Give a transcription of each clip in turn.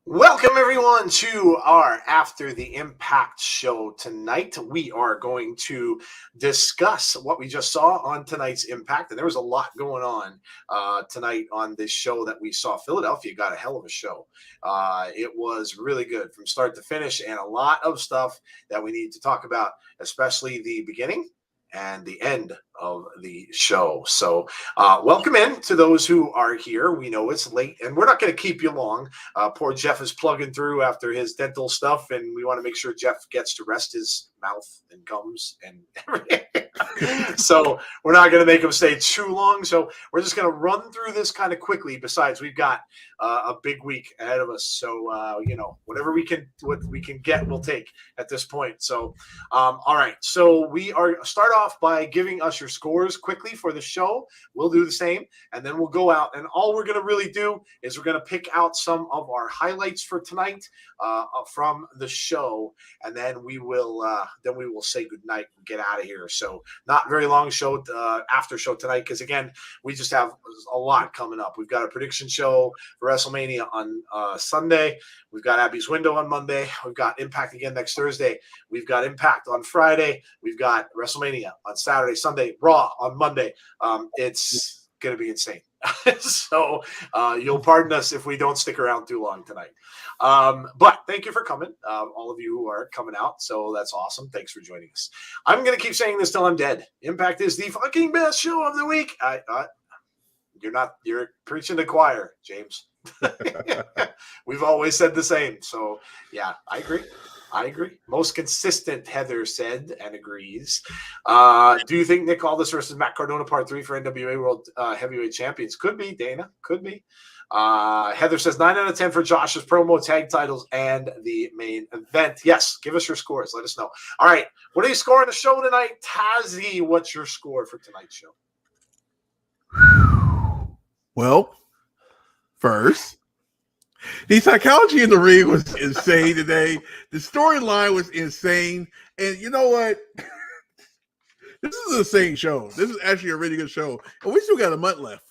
Welcome, everyone, to our After the Impact show tonight. We are going to discuss what we just saw on tonight's Impact. And there was a lot going on tonight on this show that we saw. Philadelphia got a hell of a show. It was really good from start to finish, and a lot of stuff that we need to talk about, especially the beginning and the end of the show. So welcome in to those who are here. We know it's late, and we're not going to keep you long. Poor Jeff is plugging through after his dental stuff, and we want to make sure Jeff gets to rest his mouth and gums and everything. So we're not going to make him stay too long. So we're just going to run through this kind of quickly. Besides, we've got a big week ahead of us. So, whatever we can get, we'll take at this point. So, all right. So we are start off by giving us your scores quickly for the show. We'll do the same, and then we'll go out. And all we're going to really do is we're going to pick out some of our highlights for tonight from the show, and then we will say goodnight and get out of here. So not very long show after show tonight, because again, we just have a lot coming up. We've got a prediction show for WrestleMania on Sunday. We've got Abby's Window on Monday. We've got Impact again next Thursday. We've got Impact on Friday. We've got WrestleMania on Saturday, Sunday, Raw on Monday. It's going to be insane. So you'll pardon us if we don't stick around too long tonight. But thank you for coming, all of you who are coming out. So that's awesome. Thanks for joining us. I'm going to keep saying this till I'm dead. Impact is the fucking best show of the week. You're preaching to choir, James. We've always said the same. So yeah, I agree. Most consistent, Heather said and agrees. Do you think Nick Aldis versus Matt Cardona Part 3 for NWA World Heavyweight Champions? Could be, Dana. Could be. Heather says 9 out of 10 for Josh's promo, tag titles, and the main event. Yes, give us your scores. Let us know. All right. What are you scoring the show tonight? Tazzy, what's your score for tonight's show? Well, first, the psychology in the ring was insane today. The storyline was insane. And you know what? This is an insane show. This is actually a really good show. And we still got a month left.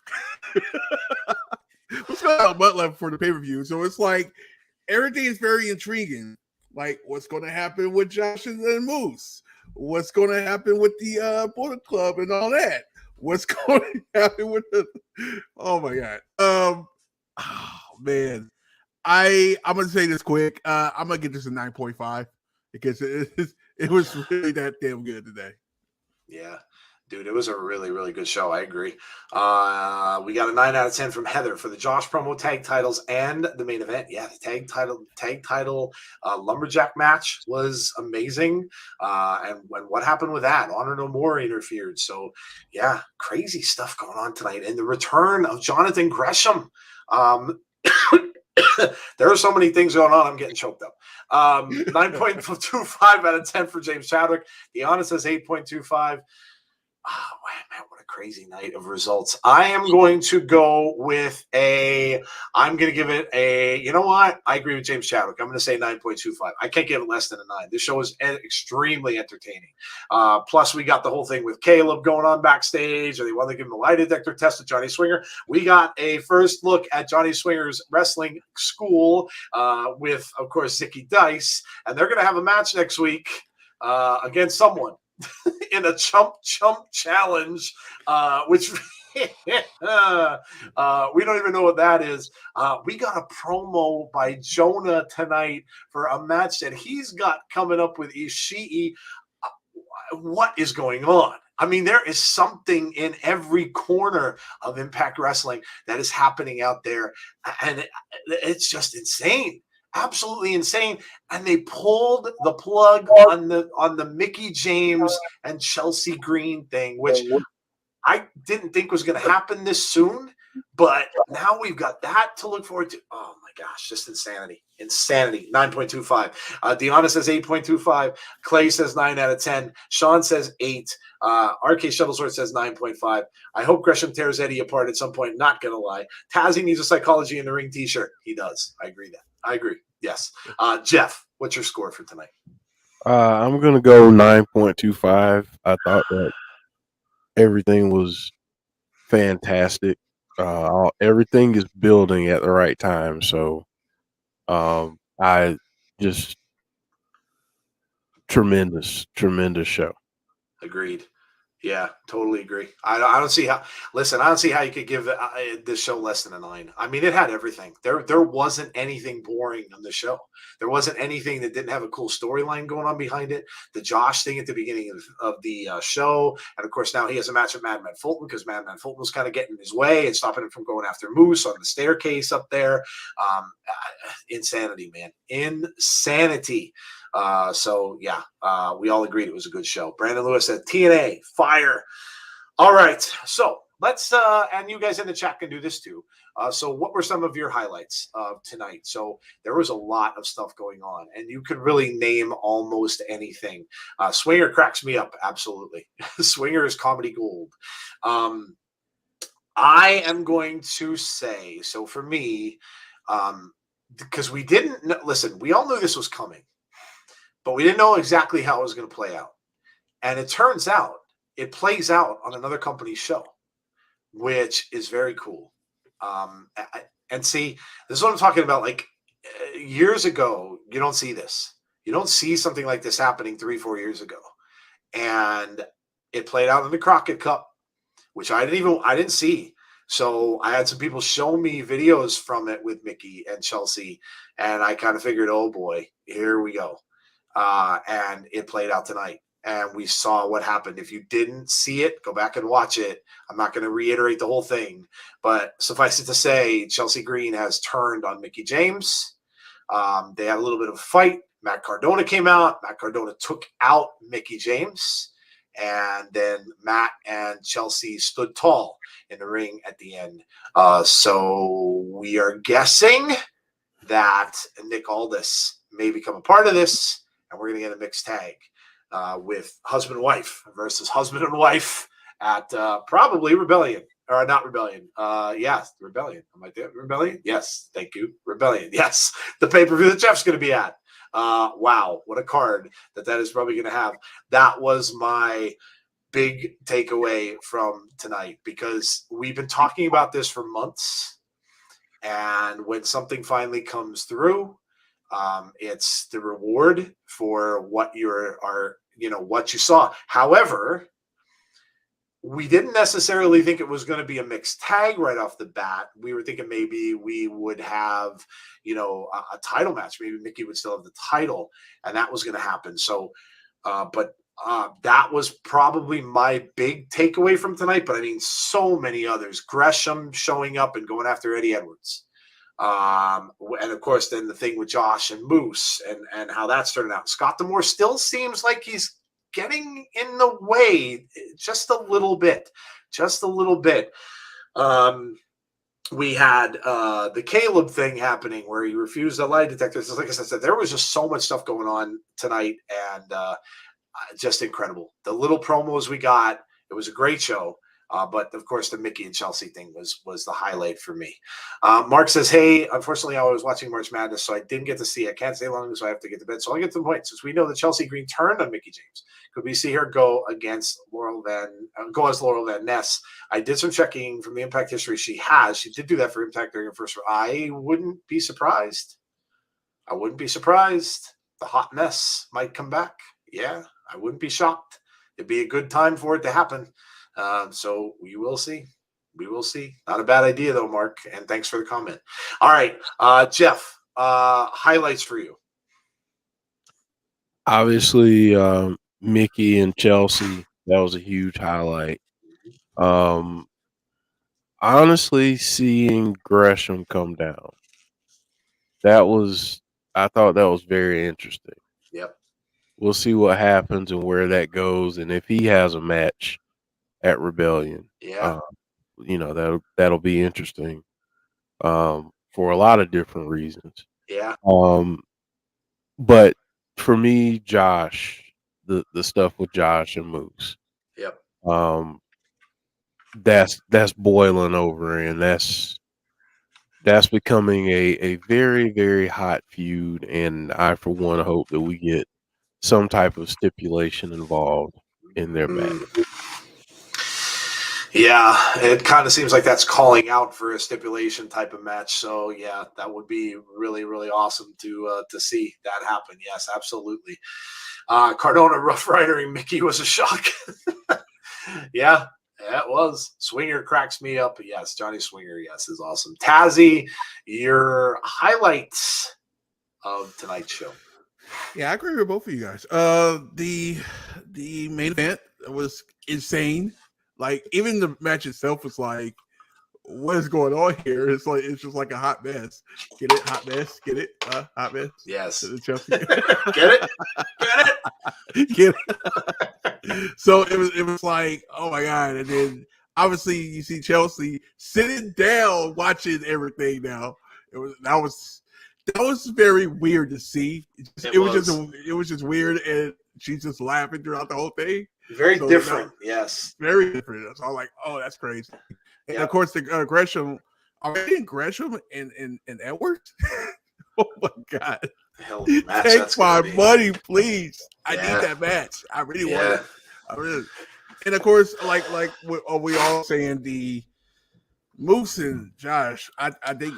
We still got a month left for the pay-per-view. So it's like everything is very intriguing. Like what's going to happen with Josh and Moose? What's going to happen with the Bullet Club and all that? What's going to happen with the oh my god. Oh man. I'm gonna say this quick. I'm gonna get this a 9.5 because it was really that damn good today. Yeah, dude, it was a really, really good show. I agree. We got a 9 out of 10 from Heather for the Josh promo, tag titles, and the main event. Yeah, the tag title lumberjack match was amazing. And what happened with that? Honor No More interfered. So yeah, crazy stuff going on tonight. And the return of Jonathan Gresham. There are so many things going on. I'm getting choked up. 9.25 out of 10 for James Chadwick. Deanna says 8.25. Oh, man, what a crazy night of results. I am going to go with I'm going to give it you know what? I agree with James Chadwick. I'm going to say 9.25. I can't give it less than a 9. This show is extremely entertaining. Plus, we got the whole thing with Caleb going on backstage, or they want to give him a lie detector test to Johnny Swinger. We got a first look at Johnny Swinger's wrestling school with, of course, Zicky Dice, and they're going to have a match next week against someone. In a chump challenge, which we don't even know what that is. We got a promo by Jonah tonight for a match that he's got coming up with Ishii. What is going on? I mean, there is something in every corner of Impact Wrestling that is happening out there, and it's just insane. Absolutely insane. And they pulled the plug on the Mickey James and Chelsea Green thing, which I didn't think was going to happen this soon, but now we've got that to look forward to. Oh my gosh, just insanity. 9.25. Deanna says 8.25. Clay says 9 out of 10. Sean says 8. RK Shuttlesworth says 9.5. I hope Gresham tears Eddie apart at some point. Not going to lie. Tazzy needs a psychology in the ring t-shirt. He does. I agree. Yes. Jeff, what's your score for tonight? I'm going to go 9.25. I thought that everything was fantastic. Everything is building at the right time. So I just tremendous show. Agreed. Yeah, totally agree. I don't see how. Listen, I don't see how you could give this show less than a 9. I mean, it had everything. There wasn't anything boring on the show. There wasn't anything that didn't have a cool storyline going on behind it. The Josh thing at the beginning of the show, and of course now he has a match with Madman Fulton because Madman Fulton was kind of getting in his way and stopping him from going after Moose on the staircase up there. Insanity, man, insanity. So yeah, we all agreed it was a good show. Brandon Lewis said TNA fire. All right, so let's and you guys in the chat can do this too. So what were some of your highlights of tonight? So there was a lot of stuff going on, and you could really name almost anything. Swinger cracks me up, absolutely. Swinger is comedy gold. I am going to say, so for me, because we didn't listen, we all knew this was coming, but we didn't know exactly how it was going to play out. And it turns out it plays out on another company's show, which is very cool. And see, this is what I'm talking about. Like years ago, you don't see this. You don't see something like this happening 3-4 years ago. And it played out in the Crockett Cup, which I didn't see. So I had some people show me videos from it with Mickey and Chelsea, and I kind of figured, oh boy, here we go. And it played out tonight, and we saw what happened. If you didn't see it, go back and watch it. I'm not going to reiterate the whole thing, but suffice it to say, Chelsea Green has turned on Mickey James. They had a little bit of a fight. Matt Cardona came out. Matt Cardona took out Mickey James, and then Matt and Chelsea stood tall in the ring at the end. So we are guessing that Nick Aldis may become a part of this, and we're going to get a mixed tag with husband and wife versus husband and wife at probably Rebellion. Or not Rebellion. Yes, Rebellion. Am I there? Rebellion? Yes. Thank you. Rebellion. Yes. The pay-per-view that Jeff's going to be at. Wow. What a card that is probably going to have. That was my big takeaway from tonight, because we've been talking about this for months. And when something finally comes through, it's the reward for what what you saw. However, we didn't necessarily think it was going to be a mixed tag right off the bat. We were thinking maybe we would have, a title match. Maybe Mickey would still have the title, and that was going to happen. So, but that was probably my big takeaway from tonight. But I mean, so many others. Gresham showing up and going after Eddie Edwards. And of course, then the thing with Josh and Moose and how that's turning out. Scott D'Amore still seems like he's getting in the way just a little bit. We had the Caleb thing happening where he refused a lie detector. So like I said, there was just so much stuff going on tonight, and just incredible. The little promos we got, it was a great show. But of course, the Mickey and Chelsea thing was the highlight for me. Mark says, "Hey, unfortunately, I was watching March Madness, so I didn't get to see. I can't stay long, so I have to get to bed. So I'll get to the point. Since we know that Chelsea Green turned on Mickey James, could we see her go as Laurel Van Ness? I did some checking from the Impact history. She did do that for Impact during her first. I wouldn't be surprised. The hot mess might come back. Yeah, I wouldn't be shocked. It'd be a good time for it to happen." So we will see. Not a bad idea though, Mark. And thanks for the comment. All right, Jeff, highlights for you. Obviously, Mickey and Chelsea, that was a huge highlight. Honestly, seeing Gresham come down, I thought that was very interesting. Yep. We'll see what happens and where that goes, and if he has a match at Rebellion, Yeah. That'll be interesting for a lot of different reasons. Yeah. But for me, Josh, the stuff with Josh and Moose, Yep. that's boiling over, and that's becoming a very, very hot feud. And I, for one, hope that we get some type of stipulation involved in their match. Yeah, it kind of seems like that's calling out for a stipulation type of match. So yeah, that would be really, really awesome to see that happen. Yes, absolutely. Cardona Rough Ridering Mickey was a shock. Yeah, it was. Swinger cracks me up. Yes, Johnny Swinger, yes, is awesome. Tazzy, your highlights of tonight's show. Yeah, I agree with both of you guys. The main event was insane. Like even the match itself was like, what is going on here? It's just like a hot mess. Get it? Hot mess. Get it? Hot mess. Yes. Chelsea. Get it? Get it? Get it? So it was like, oh my god! And then obviously you see Chelsea sitting down watching everything. Now that was very weird to see. It was just weird, and she's just laughing throughout the whole thing. Very different, yes. Very different. So I'm like, oh, that's crazy. And of course, the Gresham, are we in Gresham and Edwards? Oh my god! Hell, Take my money, please. I need that match. I really want it. I really. And of course, like are we all saying the Moose and Josh? I think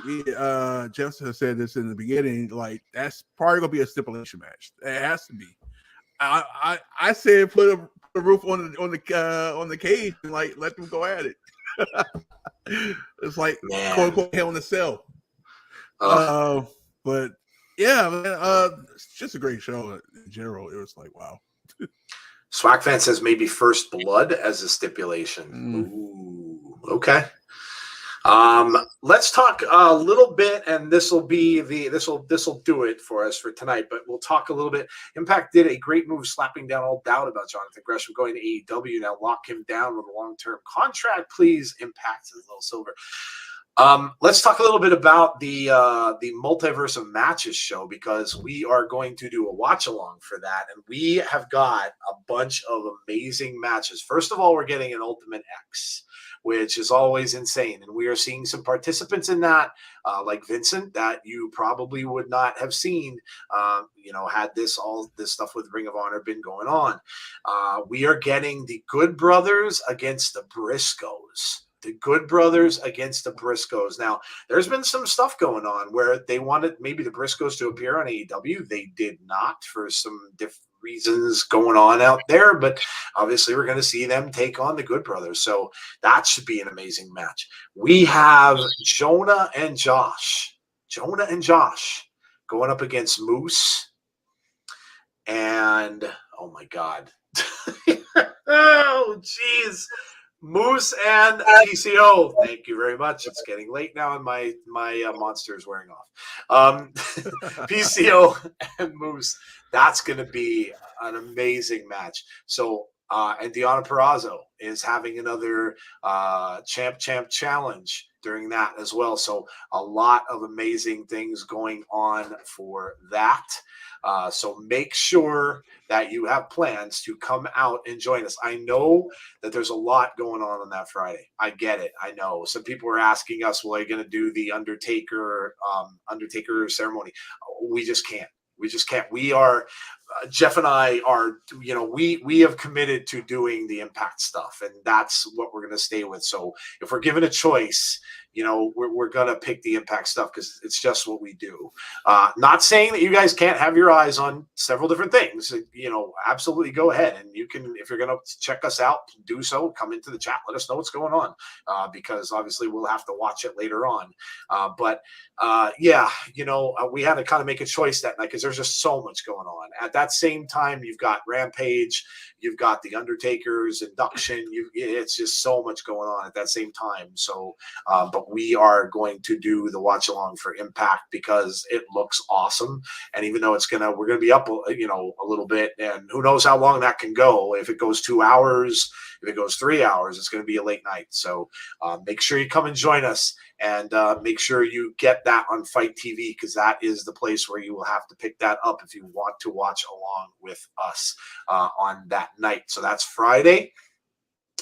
Jeff said this in the beginning. Like that's probably gonna be a stipulation match. It has to be. I said put a roof on the cage and like let them go at it. It's like quote unquote hell in a cell. But yeah, man, it's just a great show in general. It was like wow. Swag fan says maybe First Blood as a stipulation. Ooh, okay. Let's talk a little bit, and this will do it for us for tonight. But we'll talk a little bit. Impact did a great move, slapping down all doubt about Jonathan Gresham going to AEW. Now lock him down with a long-term contract, please. Impact says Little Silver. Let's talk a little bit about the Multiverse of Matches show, because we are going to do a watch along for that, and we have got a bunch of amazing matches. First of all, we're getting an Ultimate X, which is always insane, and we are seeing some participants in that, like Vincent, that you probably would not have seen, had all this stuff with Ring of Honor been going on. We are getting the Good Brothers against the Briscoes. The Good Brothers against the Briscoes. Now, there's been some stuff going on where they wanted maybe the Briscoes to appear on AEW. They did not for some different reasons going on out there, but obviously we're going to see them take on the Good Brothers. So that should be an amazing match. We have Jonah and Josh going up against Moose. And, oh my God. Oh, geez. Moose and TCO. Thank you very much. It's getting late now, and my monster is wearing off. PCO and Moose. That's going to be an amazing match. So, and Deonna Purrazzo is having another champ challenge during that as well. So, a lot of amazing things going on for that. So make sure that you have plans to come out and join us. I know that there's a lot going on that Friday. I get it. I know some people are asking us, well, are you going to do the Undertaker ceremony? We just can't. We are, Jeff and I are, we have committed to doing the Impact stuff, and that's what we're going to stay with. So if we're given a choice, we're going to pick the Impact stuff because it's just what we do. Not saying that you guys can't have your eyes on several different things. Absolutely go ahead. And you can, if you're going to check us out, do so. Come into the chat. Let us know what's going on because obviously we'll have to watch it later on. We had to kind of make a choice that night because there's just so much going on. At that same time, you've got Rampage, you've got the Undertaker's induction. It's just so much going on at that same time. So, but we are going to do the watch along for Impact because it looks awesome. And even though we're gonna be up, a little bit, and who knows how long that can go. If it goes 2 hours, if it goes 3 hours, it's gonna be a late night. So make sure you come and join us, and make sure you get that on Fight TV because that is the place where you will have to pick that up if you want to watch along with us on that night. So that's Friday.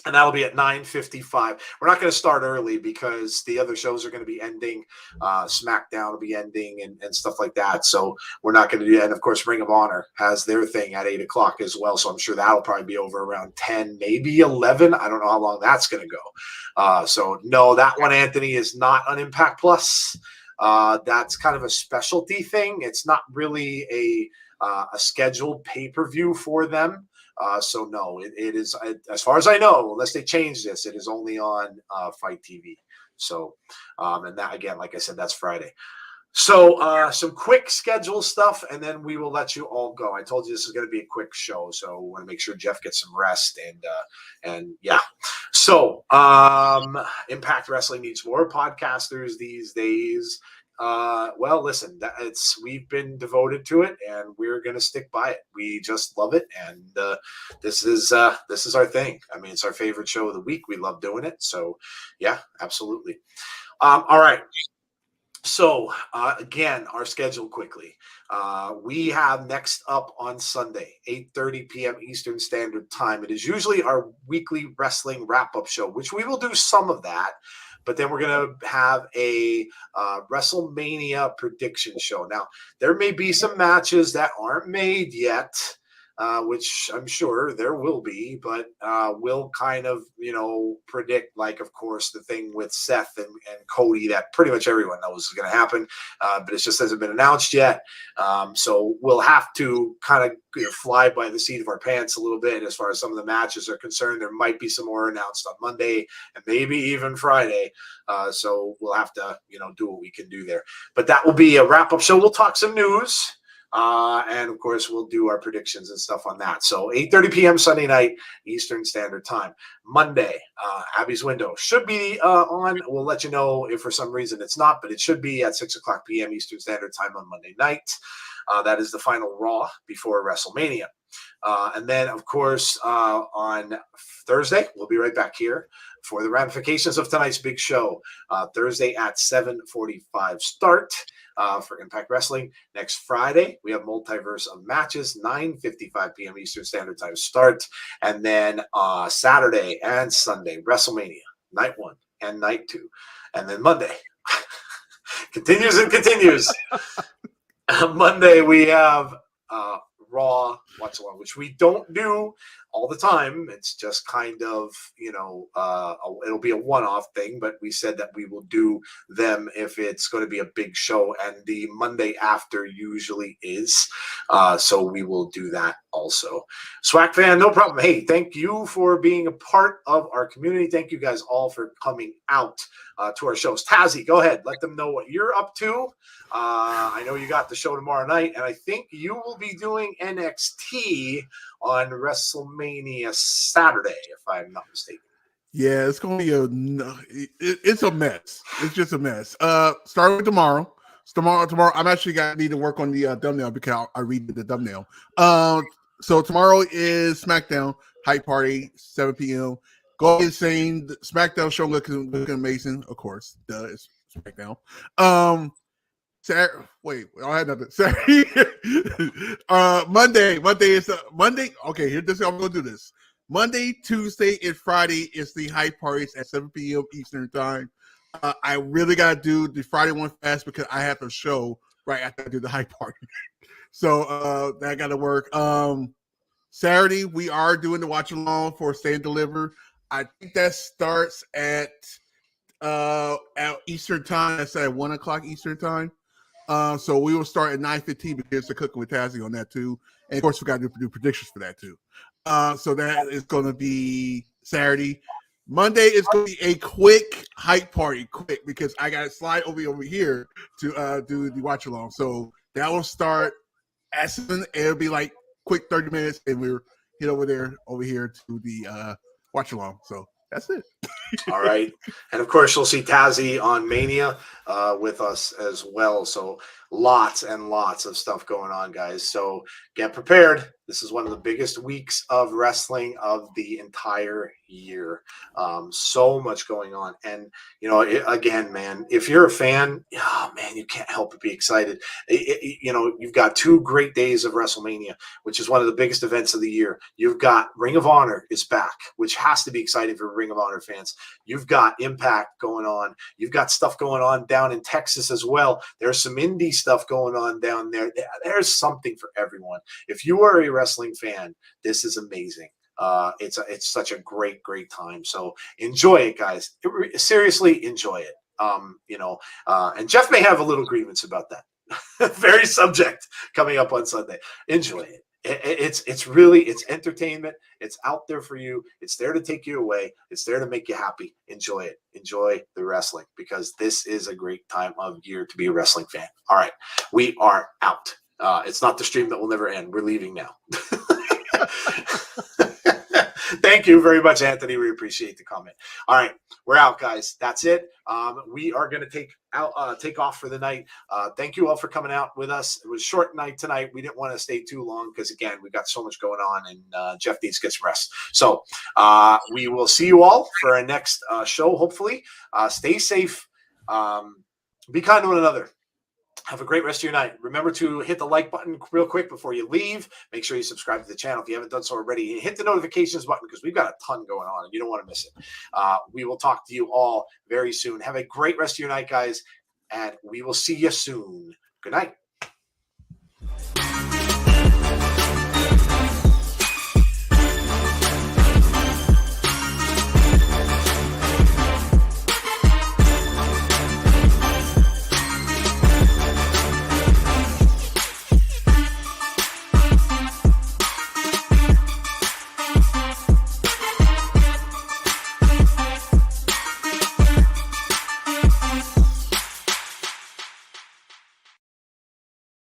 And that'll be at 9:55. We're not going to start early because the other shows are going to be ending. SmackDown will be ending and stuff like that. So we're not going to do that. And of course, Ring of Honor has their thing at 8 o'clock as well. So I'm sure that'll probably be over around 10, maybe 11. I don't know how long that's going to go. So no, that one, Anthony, is not on Impact Plus. That's kind of a specialty thing. It's not really a scheduled pay-per-view for them. So no, it is, as far as I know, unless they change this, it is only on Fight TV. So, and that, again, like I said, that's Friday. So some quick schedule stuff, and then we will let you all go. I told you this is going to be a quick show, so we want to make sure Jeff gets some rest, and yeah. So Impact Wrestling needs more podcasters these days. Well, listen, we've been devoted to it, and we're going to stick by it. We just love it, and this is our thing. I mean, it's our favorite show of the week. We love doing it. So, yeah, absolutely. All right. So, again, our schedule quickly. We have next up on Sunday, 8:30 p.m. Eastern Standard Time. It is usually our weekly wrestling wrap-up show, which we will do some of that. But then we're going to have a WrestleMania prediction show. Now, there may be some matches that aren't made yet, which I'm sure there will be, but we'll kind of, predict, like, of course, the thing with Seth and Cody that pretty much everyone knows is going to happen, but it just hasn't been announced yet. So we'll have to kind of fly by the seat of our pants a little bit as far as some of the matches are concerned. There might be some more announced on Monday and maybe even Friday. So we'll have to, do what we can do there. But that will be a wrap-up show. We'll talk some news. And of course, we'll do our predictions and stuff on that. So 8:30 p.m. Sunday night, Eastern Standard Time. Monday, Abby's Window should be on. We'll let you know if for some reason it's not, but it should be at 6 o'clock p.m. Eastern Standard Time on Monday night. That is the final Raw before WrestleMania. And then, of course, on Thursday, we'll be right back here for the ramifications of tonight's big show. Thursday at 7:45 start for Impact Wrestling. Next Friday, we have Multiverse of Matches, 9:55 p.m. Eastern Standard Time start. And then Saturday and Sunday, WrestleMania, night 1 and night 2. And then Monday, continues and continues. Monday, we have Raw Watch Along, which we don't do all the time. It's just kind of, it'll be a one-off thing, but we said that we will do them if it's going to be a big show, and the Monday after usually is. So we will do that also. Swag fan, no problem. Hey, thank you for being a part of our community. Thank you guys all for coming out to our shows. Tazzy, go ahead. Let them know what you're up to. I know you got the show tomorrow night, and I think you will be doing NXT on WrestleMania Saturday, if I'm not mistaken. Yeah, it's going to be it's a mess. It's just a mess. Start with tomorrow. Tomorrow, I'm actually need to work on the thumbnail because I read the thumbnail. So tomorrow is SmackDown Hype Party, 7 p.m. Go ahead saying the SmackDown show looking amazing, of course. It's SmackDown. Wait, I had nothing. Sorry. Monday is Monday. Okay, this I'm gonna do this. Monday, Tuesday, and Friday is the Hype Parties at 7 p.m. Eastern Time. I really gotta do the Friday one fast because I have a show right after I do the Hype Party. So that gotta work. Saturday, we are doing the watch along for Stay and Deliver. I think that starts at Eastern Time. That's at 1 o'clock Eastern Time. So we will start at 9:15 because they're cooking with Tazzy on that too. And of course, we got to do predictions for that too. So that is going to be Saturday. Monday is going to be a quick Hype Party, because I got to slide over here to do the watch along. So that will start at 7. It'll be like quick 30 minutes, and we're over here to the watch along. So that's it. All right. And of course, you'll see Tazzy on Mania with us as well. So lots and lots of stuff going on, guys. So get prepared. This is one of the biggest weeks of wrestling of the entire year. So much going on. And, again, man, if you're a fan, oh, man, you can't help but be excited. You've got 2 great days of WrestleMania, which is one of the biggest events of the year. You've got Ring of Honor is back, which has to be exciting for Ring of Honor fans. You've got Impact going on. You've got stuff going on down in Texas as well. There's some indie stuff going on down there. There's something for everyone. If you are a wrestling fan, this is amazing. It's such a great time. So enjoy it, guys. Seriously, enjoy it. And Jeff may have a little grievance about that. Very subject coming up on Sunday. Enjoy it. It's entertainment. It's out there for you. It's there to take you away. It's there to make you happy. Enjoy it. Enjoy the wrestling, because this is a great time of year to be a wrestling fan. All right, we are out. It's not the stream that will never end. We're leaving now. Thank you very much, Anthony. We appreciate the comment. All right, we're out, guys. That's it. We are going to take off for the night. Thank you all for coming out with us. It was a short night tonight. We didn't want to stay too long because, again, we've got so much going on, and Jeff needs to get some rest. So we will see you all for our next show, hopefully. Stay safe. Be kind to one another. Have a great rest of your night. Remember to hit the like button real quick before you leave. Make sure you subscribe to the channel if you haven't done so already. Hit the notifications button because we've got a ton going on and you don't want to miss it. We will talk to you all very soon. Have a great rest of your night, guys, and we will see you soon. Good night.